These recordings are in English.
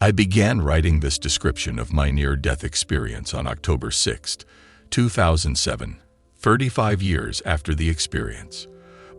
I began writing this description of my near-death experience on October 6, 2007, 35 years after the experience.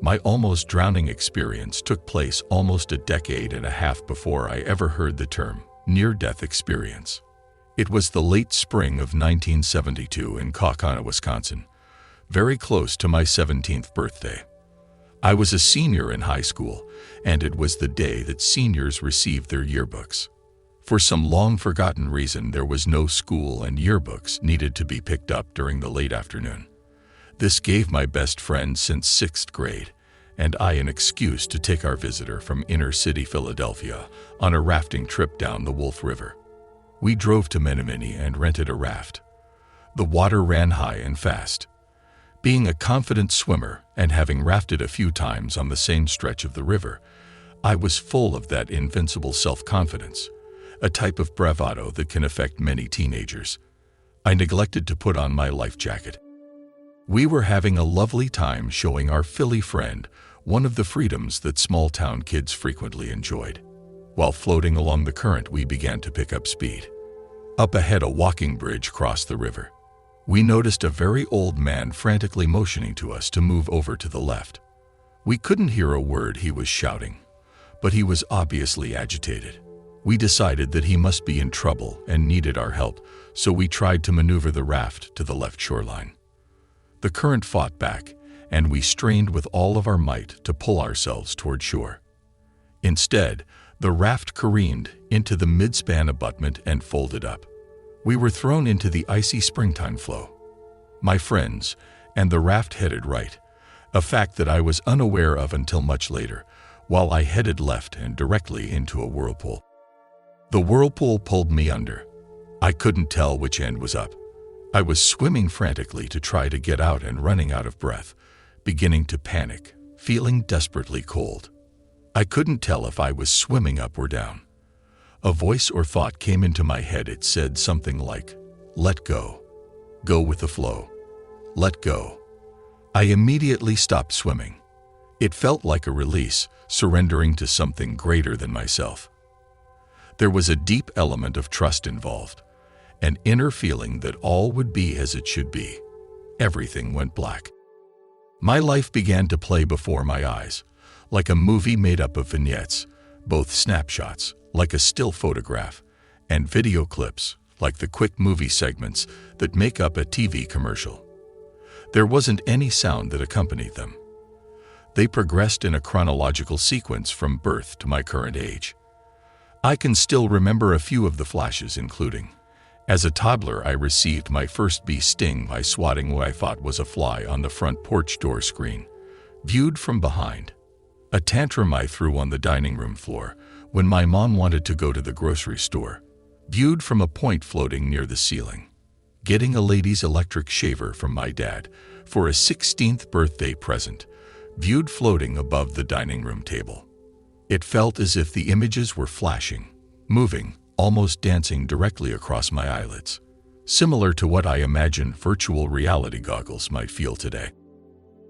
My almost drowning experience took place almost a decade and a half before I ever heard the term near-death experience. It was the late spring of 1972 in Kaukauna, Wisconsin, very close to my 17th birthday. I was a senior in high school, and it was the day that seniors received their yearbooks. For some long-forgotten reason, there was no school and yearbooks needed to be picked up during the late afternoon. This gave my best friend since 6th grade and I an excuse to take our visitor from inner-city Philadelphia on a rafting trip down the Wolf River. We drove to Menominee and rented a raft. The water ran high and fast. Being a confident swimmer and having rafted a few times on the same stretch of the river, I was full of that invincible self-confidence, a type of bravado that can affect many teenagers. I neglected to put on my life jacket. We were having a lovely time showing our Philly friend one of the freedoms that small-town kids frequently enjoyed. While floating along the current, we began to pick up speed. Up ahead, a walking bridge crossed the river. We noticed a very old man frantically motioning to us to move over to the left. We couldn't hear a word he was shouting, but he was obviously agitated. We decided that he must be in trouble and needed our help, so we tried to maneuver the raft to the left shoreline. The current fought back, and we strained with all of our might to pull ourselves toward shore. Instead, the raft careened into the mid-span abutment and folded up. We were thrown into the icy springtime flow. My friends and the raft headed right, a fact that I was unaware of until much later, while I headed left and directly into a whirlpool. The whirlpool pulled me under. I couldn't tell which end was up. I was swimming frantically to try to get out and running out of breath, beginning to panic, feeling desperately cold. I couldn't tell if I was swimming up or down. A voice or thought came into my head. It said something like, "Let go. Go with the flow. Let go." I immediately stopped swimming. It felt like a release, surrendering to something greater than myself. There was a deep element of trust involved, an inner feeling that all would be as it should be. Everything went black. My life began to play before my eyes, like a movie made up of vignettes, both snapshots, like a still photograph, and video clips, like the quick movie segments that make up a TV commercial. There wasn't any sound that accompanied them. They progressed in a chronological sequence from birth to my current age. I can still remember a few of the flashes, including, as a toddler, I received my first bee sting by swatting what I thought was a fly on the front porch door screen, viewed from behind. A tantrum I threw on the dining room floor when my mom wanted to go to the grocery store, viewed from a point floating near the ceiling. Getting a lady's electric shaver from my dad for a 16th birthday present, viewed floating above the dining room table. It felt as if the images were flashing, moving, almost dancing directly across my eyelids, similar to what I imagine virtual reality goggles might feel today.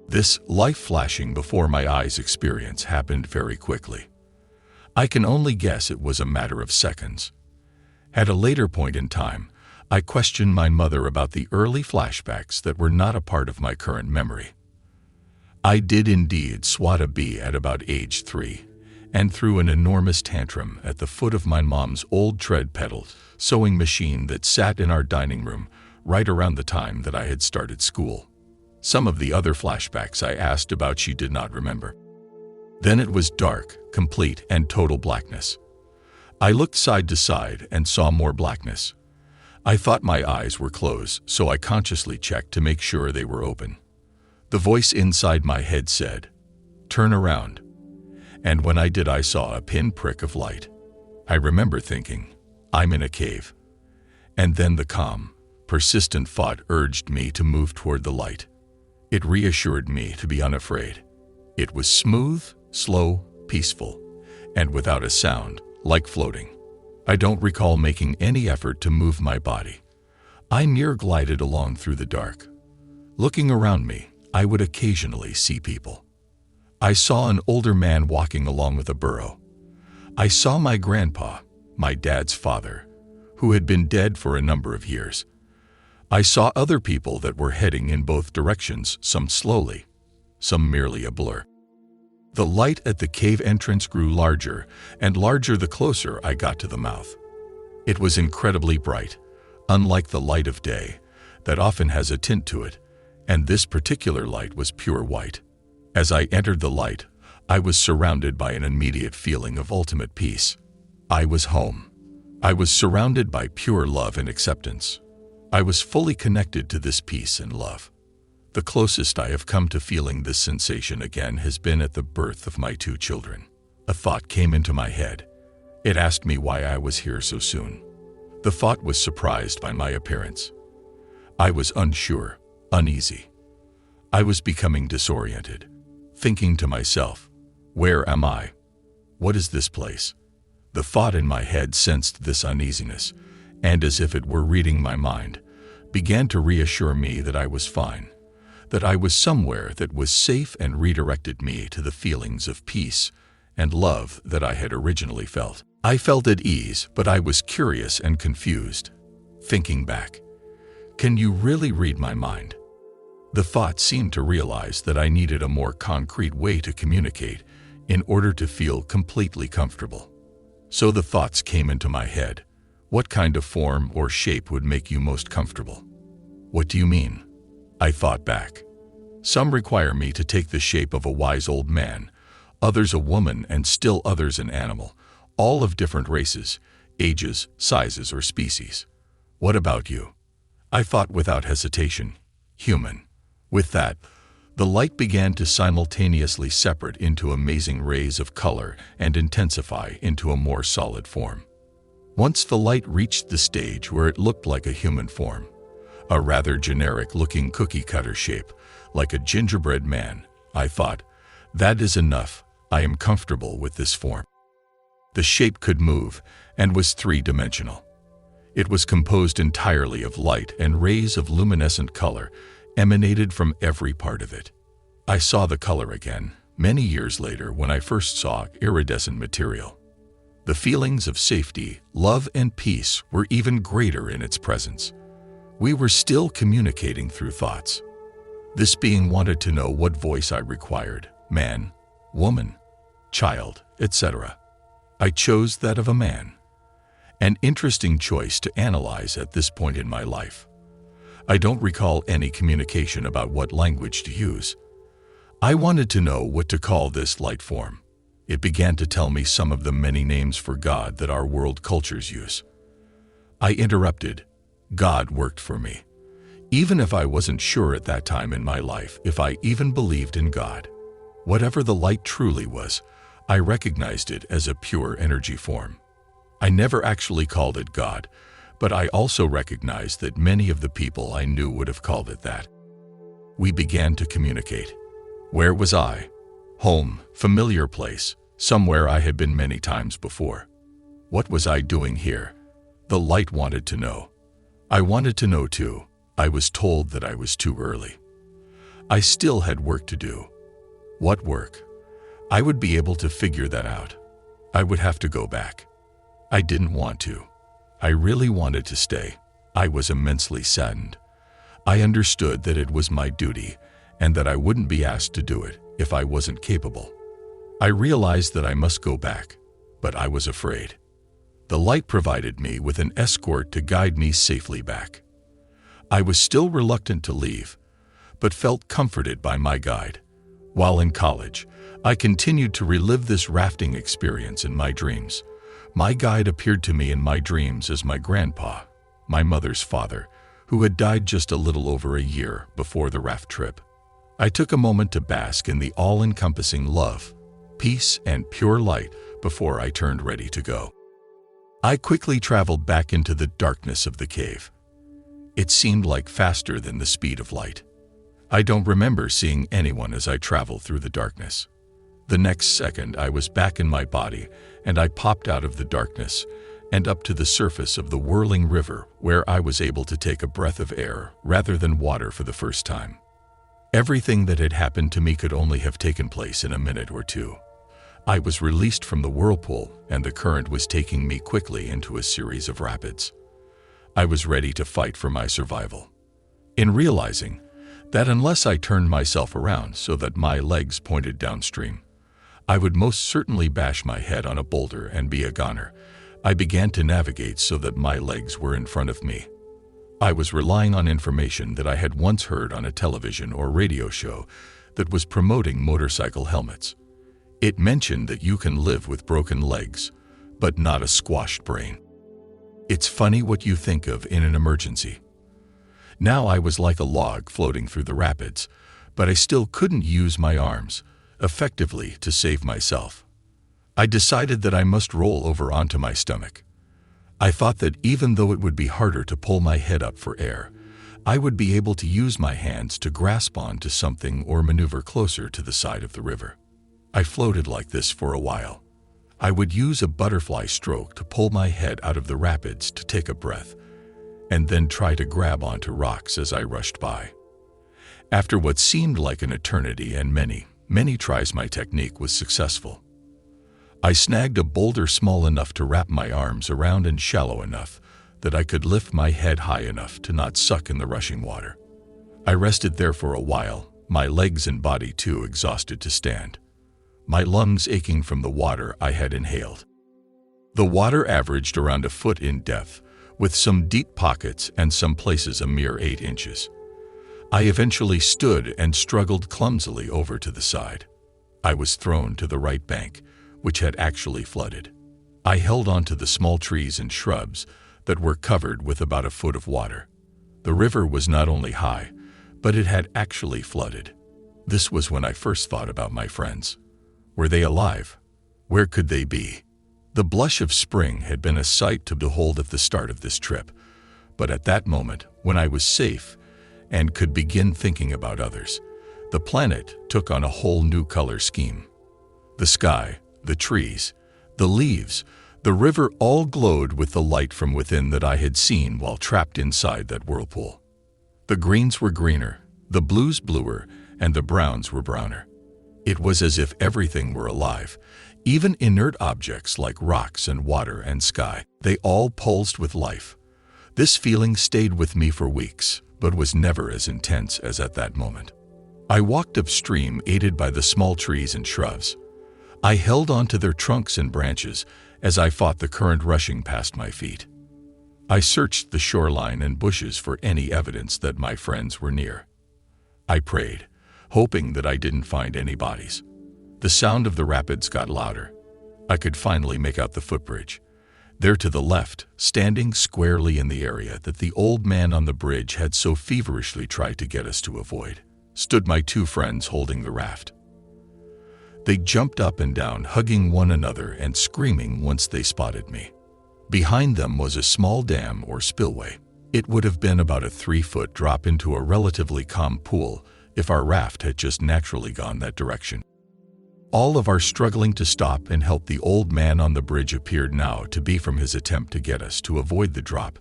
This life flashing before my eyes experience happened very quickly. I can only guess it was a matter of seconds. At a later point in time, I questioned my mother about the early flashbacks that were not a part of my current memory. I did indeed swat a bee at about age 3, and threw an enormous tantrum at the foot of my mom's old tread pedal sewing machine that sat in our dining room right around the time that I had started school. Some of the other flashbacks I asked about she did not remember. Then it was dark, complete, and total blackness. I looked side to side and saw more blackness. I thought my eyes were closed, so I consciously checked to make sure they were open. The voice inside my head said, "Turn around." And when I did, I saw a pinprick of light. I remember thinking, I'm in a cave. And then the calm, persistent thought urged me to move toward the light. It reassured me to be unafraid. It was smooth, slow, peaceful, and without a sound, like floating. I don't recall making any effort to move my body. I near glided along through the dark. Looking around me, I would occasionally see people. I saw an older man walking along with a burro. I saw my grandpa, my dad's father, who had been dead for a number of years. I saw other people that were heading in both directions, some slowly, some merely a blur. The light at the cave entrance grew larger and larger the closer I got to the mouth. It was incredibly bright, unlike the light of day, that often has a tint to it, and this particular light was pure white. As I entered the light, I was surrounded by an immediate feeling of ultimate peace. I was home. I was surrounded by pure love and acceptance. I was fully connected to this peace and love. The closest I have come to feeling this sensation again has been at the birth of my 2 children. A thought came into my head. It asked me why I was here so soon. The thought was surprised by my appearance. I was unsure, uneasy. I was becoming disoriented, thinking to myself, where am I? What is this place? The thought in my head sensed this uneasiness, and as if it were reading my mind, began to reassure me that I was fine, that I was somewhere that was safe, and redirected me to the feelings of peace and love that I had originally felt. I felt at ease, but I was curious and confused. Thinking back, can you really read my mind? The thought seemed to realize that I needed a more concrete way to communicate in order to feel completely comfortable. So the thoughts came into my head. What kind of form or shape would make you most comfortable? What do you mean? I thought back. Some require me to take the shape of a wise old man, others a woman, and still others an animal, all of different races, ages, sizes, or species. What about you? I thought without hesitation. Human. With that, the light began to simultaneously separate into amazing rays of color and intensify into a more solid form. Once the light reached the stage where it looked like a human form, a rather generic-looking cookie-cutter shape, like a gingerbread man, I thought, that is enough, I am comfortable with this form. The shape could move and was 3-dimensional. It was composed entirely of light, and rays of luminescent color emanated from every part of it. I saw the color again, many years later when I first saw iridescent material. The feelings of safety, love, and peace were even greater in its presence. We were still communicating through thoughts. This being wanted to know what voice I required, man, woman, child, etc. I chose that of a man. An interesting choice to analyze at this point in my life. I don't recall any communication about what language to use. I wanted to know what to call this light form. It began to tell me some of the many names for God that our world cultures use. I interrupted. God worked for me. Even if I wasn't sure at that time in my life if I even believed in God. Whatever the light truly was, I recognized it as a pure energy form. I never actually called it God, but I also recognized that many of the people I knew would have called it that. We began to communicate. Where was I? Home, familiar place, somewhere I had been many times before. What was I doing here? The light wanted to know. I wanted to know too. I was told that I was too early. I still had work to do. What work? I would be able to figure that out. I would have to go back. I didn't want to. I really wanted to stay. I was immensely saddened. I understood that it was my duty and that I wouldn't be asked to do it if I wasn't capable. I realized that I must go back, but I was afraid. The light provided me with an escort to guide me safely back. I was still reluctant to leave, but felt comforted by my guide. While in college, I continued to relive this rafting experience in my dreams. My guide appeared to me in my dreams as my grandpa, my mother's father, who had died just a little over a year before the raft trip. I took a moment to bask in the all-encompassing love, peace, and pure light before I turned ready to go. I quickly traveled back into the darkness of the cave. It seemed like faster than the speed of light. I don't remember seeing anyone as I traveled through the darkness. The next second, I was back in my body, and I popped out of the darkness and up to the surface of the whirling river, where I was able to take a breath of air rather than water for the first time. Everything that had happened to me could only have taken place in a minute or two. I was released from the whirlpool, and the current was taking me quickly into a series of rapids. I was ready to fight for my survival. In realizing that unless I turned myself around so that my legs pointed downstream, I would most certainly bash my head on a boulder and be a goner, I began to navigate so that my legs were in front of me. I was relying on information that I had once heard on a television or radio show that was promoting motorcycle helmets. It mentioned that you can live with broken legs, but not a squashed brain. It's funny what you think of in an emergency. Now I was like a log floating through the rapids, but I still couldn't use my arms effectively to save myself. I decided that I must roll over onto my stomach. I thought that even though it would be harder to pull my head up for air, I would be able to use my hands to grasp onto something or maneuver closer to the side of the river. I floated like this for a while. I would use a butterfly stroke to pull my head out of the rapids to take a breath, and then try to grab onto rocks as I rushed by. After what seemed like an eternity and many tries, my technique was successful. I snagged a boulder small enough to wrap my arms around and shallow enough that I could lift my head high enough to not suck in the rushing water. I rested there for a while, my legs and body too exhausted to stand, my lungs aching from the water I had inhaled. The water averaged around a foot in depth, with some deep pockets and some places a mere 8 inches. I eventually stood and struggled clumsily over to the side. I was thrown to the right bank, which had actually flooded. I held onto the small trees and shrubs that were covered with about a foot of water. The river was not only high, but it had actually flooded. This was when I first thought about my friends. Were they alive? Where could they be? The blush of spring had been a sight to behold at the start of this trip, but at that moment, when I was safe and could begin thinking about others, the planet took on a whole new color scheme. The sky, the trees, the leaves, the river all glowed with the light from within that I had seen while trapped inside that whirlpool. The greens were greener, the blues bluer, and the browns were browner. It was as if everything were alive, even inert objects like rocks and water and sky. They all pulsed with life. This feeling stayed with me for weeks, but was never as intense as at that moment. I walked upstream, aided by the small trees and shrubs. I held onto their trunks and branches as I fought the current rushing past my feet. I searched the shoreline and bushes for any evidence that my friends were near. I prayed, hoping that I didn't find any bodies. The sound of the rapids got louder. I could finally make out the footbridge. There to the left, standing squarely in the area that the old man on the bridge had so feverishly tried to get us to avoid, stood my 2 friends holding the raft. They jumped up and down, hugging one another and screaming once they spotted me. Behind them was a small dam or spillway. It would have been about a 3-foot drop into a relatively calm pool if our raft had just naturally gone that direction. All of our struggling to stop and help the old man on the bridge appeared now to be from his attempt to get us to avoid the drop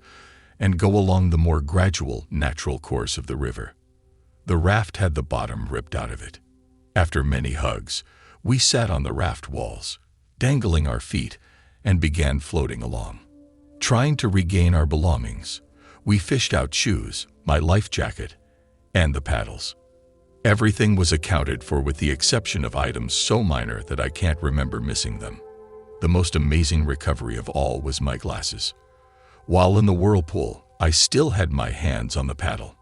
and go along the more gradual, natural course of the river. The raft had the bottom ripped out of it. After many hugs, we sat on the raft walls, dangling our feet, and began floating along. Trying to regain our belongings, we fished out shoes, my life jacket, and the paddles. Everything was accounted for with the exception of items so minor that I can't remember missing them. The most amazing recovery of all was my glasses. While in the whirlpool, I still had my hands on the paddle.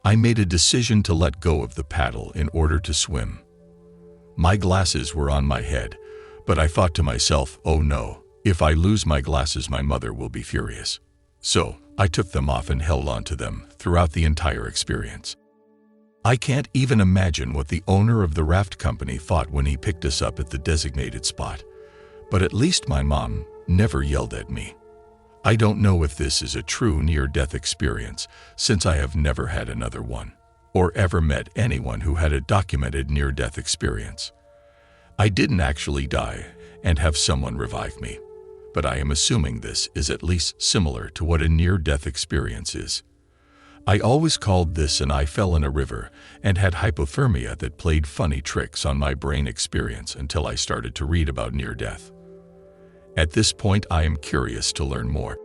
I made a decision to let go of the paddle in order to swim. My glasses were on my head, but I thought to myself, oh no, if I lose my glasses my mother will be furious. So, I took them off and held on to them throughout the entire experience. I can't even imagine what the owner of the raft company thought when he picked us up at the designated spot, but at least my mom never yelled at me. I don't know if this is a true near-death experience, since I have never had another one, or ever met anyone who had a documented near-death experience. I didn't actually die and have someone revive me, but I am assuming this is at least similar to what a near-death experience is. I always called this an I fell in a river and had hypothermia that played funny tricks on my brain experience until I started to read about near-death. At this point, I am curious to learn more.